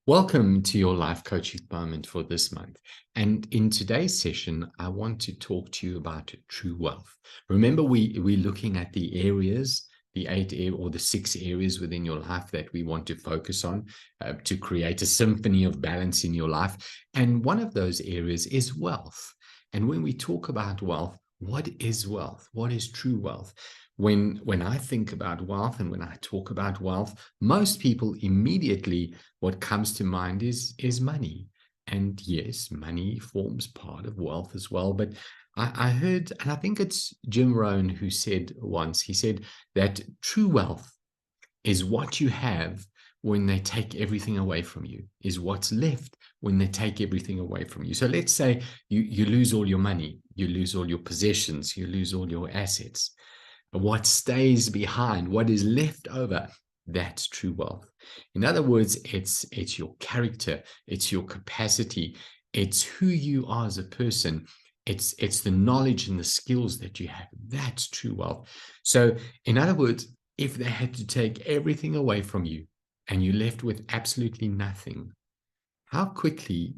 Welcome to your life coaching moment for this month. And in today's session, I want to talk to you about true wealth. Remember, we're looking at the areas, or the 6 areas within your life that we want to focus on to create a symphony of balance in your life. And one of those areas is wealth. And when we talk about wealth, what is wealth? What is true wealth? When I think about wealth and when I talk about wealth, most people immediately what comes to mind is money. And yes, money forms part of wealth as well. But I heard, and I think it's Jim Rohn who said once, he said that true wealth is what you have when they take everything away from you, is what's left when they take everything away from you. So let's say you lose all your money, you lose all your possessions, you lose all your assets. What stays behind, what is left over, that's true wealth. In other words, it's your character, it's your capacity, it's who you are as a person, it's the knowledge and the skills that you have. That's true wealth. So, in other words, if they had to take everything away from you and you left with absolutely nothing, how quickly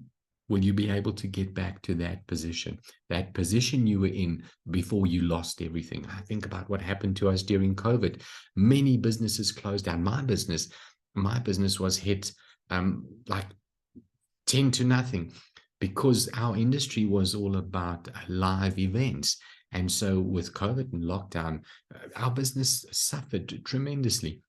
will you be able to get back to that position you were in before you lost everything? I think about what happened to us during COVID. Many businesses closed down. My business was hit like 10 to nothing because our industry was all about live events. And so with COVID and lockdown, our business suffered tremendously.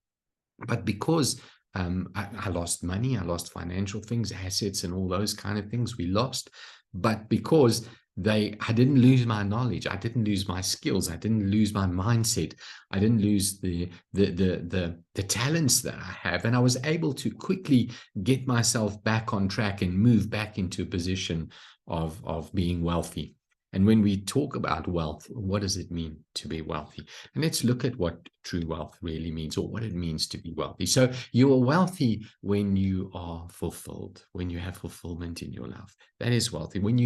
But because I lost money, I lost financial things, assets, and all those kind of things we lost. But because I didn't lose my knowledge, I didn't lose my skills, I didn't lose my mindset, I didn't lose the talents that I have, and I was able to quickly get myself back on track and move back into a position of being wealthy. And when we talk about wealth, what does it mean to be wealthy? And let's look at what true wealth really means, or what it means to be wealthy. So you are wealthy when you are fulfilled, when you have fulfillment in your life. That is wealthy. When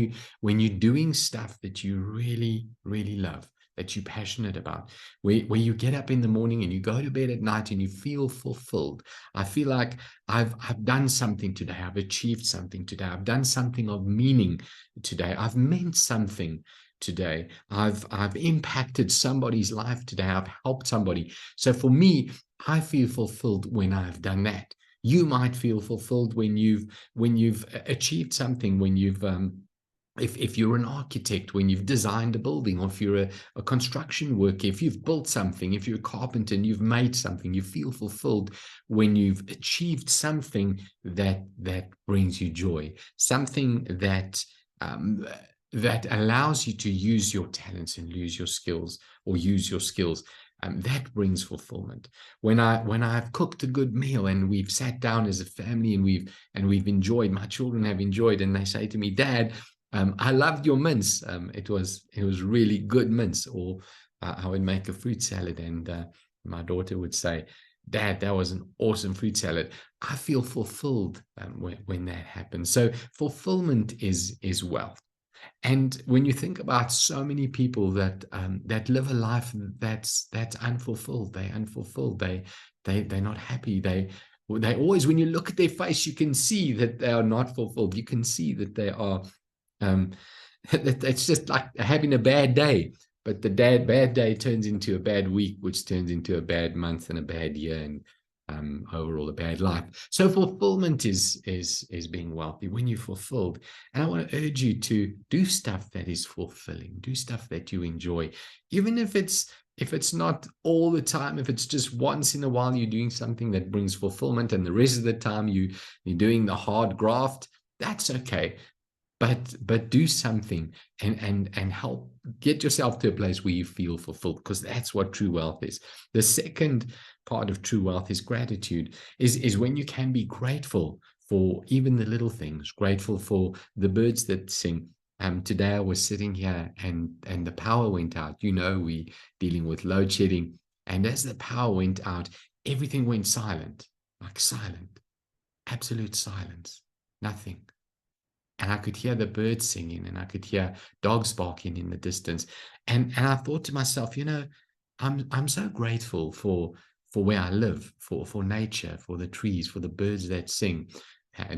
you're doing stuff that you really, really love, that you're passionate about, where you get up in the morning and you go to bed at night and you feel fulfilled. I feel like I've done something today. I've achieved something today. I've done something of meaning today. I've meant something today. I've impacted somebody's life today. I've helped somebody. So for me, I feel fulfilled when I've done that. You might feel fulfilled when you've achieved something, when you've if you're an architect, when you've designed a building, or if you're a construction worker, if you've built something, if you're a carpenter and you've made something, you feel fulfilled when you've achieved something that brings you joy, something um, that allows you to use your talents and use your skills, or use your skills. That brings fulfillment. When I've cooked a good meal and we've sat down as a family and we've enjoyed, my children have enjoyed, and they say to me, Dad, I loved your mince. It was really good mince. Or I would make a fruit salad, and my daughter would say, Dad, that was an awesome fruit salad. I feel fulfilled when that happens. So fulfillment is wealth. And when you think about so many people that live a life that's unfulfilled, they're unfulfilled, they're not happy. They always, when you look at their face, you can see that they are not fulfilled. You can see that they are um, it's just like having a bad day. But the bad day turns into a bad week, which turns into a bad month and a bad year, and overall a bad life. So fulfillment is being wealthy when you're fulfilled. And I want to urge you to do stuff that is fulfilling, do stuff that you enjoy, even if it's not all the time, if it's just once in a while you're doing something that brings fulfillment, and the rest of the time you're doing the hard graft. That's okay. But do something and help get yourself to a place where you feel fulfilled, because that's what true wealth is. The second part of true wealth is gratitude, is when you can be grateful for even the little things, grateful for the birds that sing. Today I was sitting here and the power went out. We dealing with load shedding, and as the power went out, everything went silent, like silent, absolute silence, nothing. And I could hear the birds singing, and I could hear dogs barking in the distance. And I thought to myself, I'm so grateful for where I live, for nature, for the trees, for the birds that sing.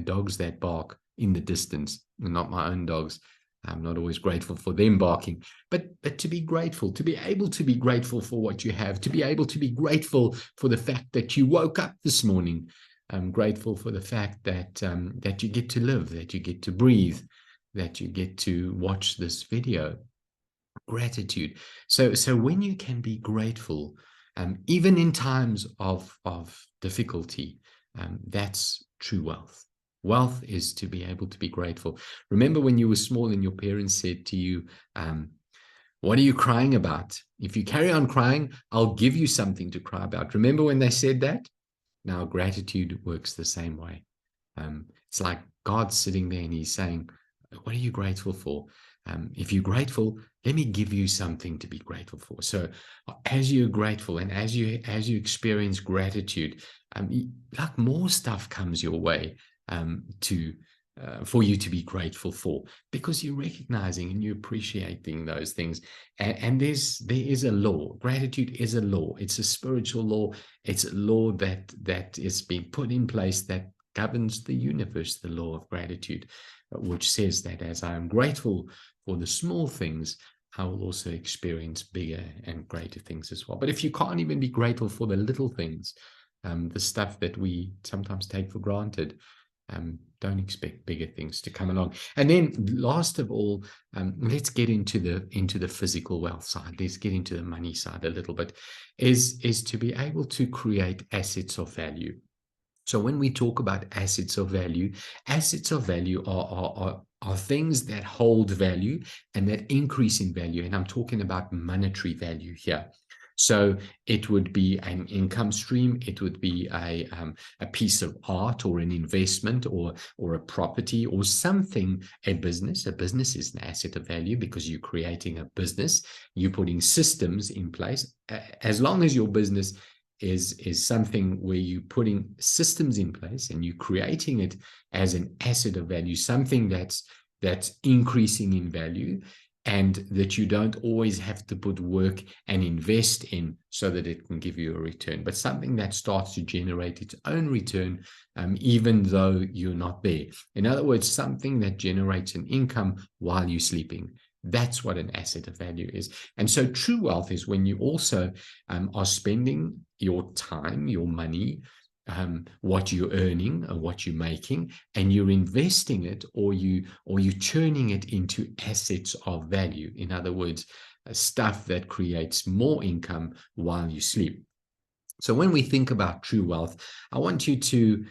dogs that bark in the distance, not my own dogs. I'm not always grateful for them barking, but to be grateful, to be able to be grateful for what you have, to be able to be grateful for the fact that you woke up this morning. I'm grateful for the fact that that you get to live, that you get to breathe, that you get to watch this video. Gratitude. So when you can be grateful, even in times of difficulty, that's true wealth. Wealth is to be able to be grateful. Remember when you were small and your parents said to you, what are you crying about? If you carry on crying, I'll give you something to cry about. Remember when they said that? Now, gratitude works the same way. It's like God sitting there and he's saying, what are you grateful for? If you're grateful, let me give you something to be grateful for. So as you're grateful and as you experience gratitude, like more stuff comes your way for you to be grateful for, because you're recognizing and you're appreciating those things. And there is a law. Gratitude is a law. It's a spiritual law. It's a law that is being put in place that governs the universe, the law of gratitude, which says that as I am grateful for the small things, I will also experience bigger and greater things as well. But if you can't even be grateful for the little things, the stuff that we sometimes take for granted, don't expect bigger things to come along. And then last of all, let's get into the physical wealth side. Let's get into the money side a little bit, is to be able to create assets of value. So when we talk about assets of value are things that hold value and that increase in value. And I'm talking about monetary value here. So it would be an income stream. It would be a piece of art or an investment or a property or something, a business. A business is an asset of value because you're creating a business. You're putting systems in place. As long as your business is something where you're putting systems in place and you're creating it as an asset of value, something that's increasing in value, and that you don't always have to put work and invest in so that it can give you a return, but something that starts to generate its own return, even though you're not there. In other words, something that generates an income while you're sleeping. That's what an asset of value is. And so true wealth is when you also are spending your time, your money, what you're earning or what you're making, and you're investing it, or you're turning it into assets of value. In other words, stuff that creates more income while you sleep. So when we think about true wealth, I want you to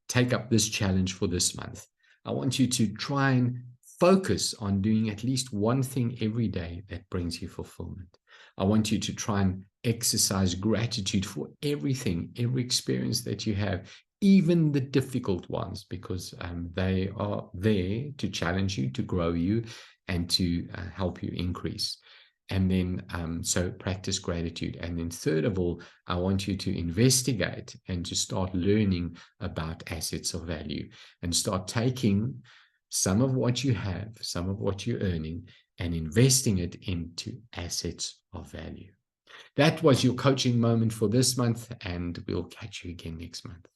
take up this challenge for this month. I want you to try and focus on doing at least one thing every day that brings you fulfillment. I want you to try and exercise gratitude for everything, every experience that you have, even the difficult ones, because they are there to challenge you, to grow you, and to help you increase. And then, so practice gratitude. And then third of all, I want you to investigate and to start learning about assets of value and start taking some of what you have, some of what you're earning, and investing it into assets of value. That was your coaching moment for this month, and we'll catch you again next month.